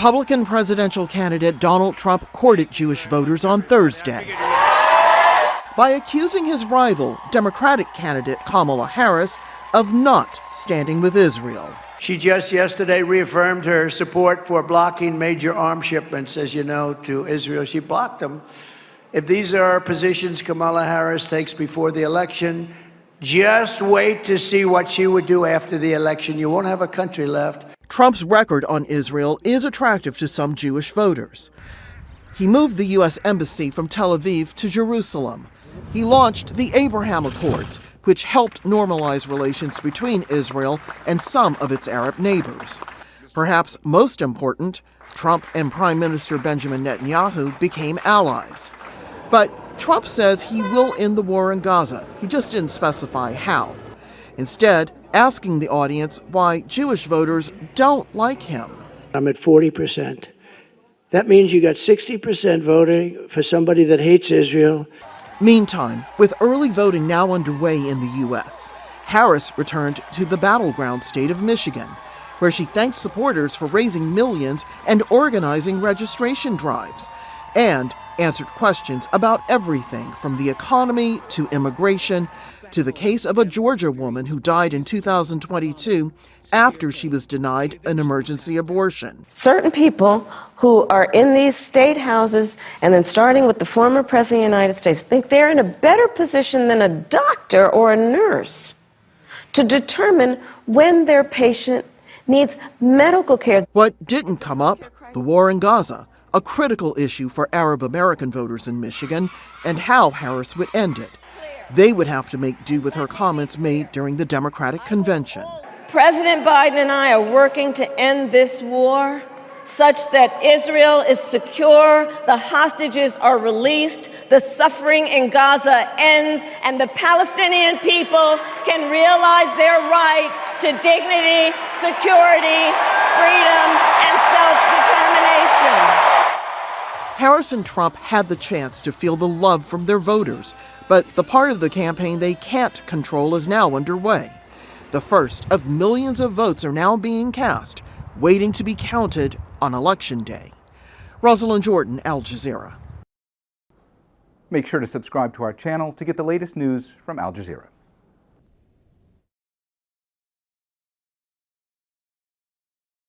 Republican presidential candidate Donald Trump courted Jewish voters on Thursday by accusing his rival, Democratic candidate Kamala Harris, of not standing with Israel. She just yesterday reaffirmed her support for blocking major arms shipments, as you know, to Israel. She blocked them. If these are positions Kamala Harris takes before the election, just wait to see what she would do after the election. You won't have a country left. Trump's record on Israel is attractive to some Jewish voters. He moved the U.S. Embassy from Tel Aviv to Jerusalem. He launched the Abraham Accords, which helped normalize relations between Israel and some of its Arab neighbors. Perhaps most important, Trump and Prime Minister Benjamin Netanyahu became allies. But Trump says he will end the war in Gaza. He just didn't specify how. Instead, asking the audience why Jewish voters don't like him. I'm at 40%. That means you got 60% voting for somebody that hates Israel. Meantime, with early voting now underway in the U.S., Harris returned to the battleground state of Michigan, where she thanked supporters for raising millions and organizing registration drives, and answered questions about everything from the economy to immigration to the case of a Georgia woman who died in 2022 after she was denied an emergency abortion. Certain people who are in these state houses, and then starting with the former president of the United States, think they're in a better position than a doctor or a nurse to determine when their patient needs medical care. What didn't come up, the war in Gaza, a critical issue for Arab American voters in Michigan, and how Harris would end it. They would have to make do with her comments made during the Democratic convention. President Biden and I are working to end this war such that Israel is secure, the hostages are released, the suffering in Gaza ends, and the Palestinian people can realize their right to dignity, security, freedom, and self-determination. Harris and Trump had the chance to feel the love from their voters, but the part of the campaign they can't control is now underway. The first of millions of votes are now being cast, waiting to be counted on Election Day. Rosiland Jordan, Al Jazeera. Make sure to subscribe to our channel to get the latest news from Al Jazeera.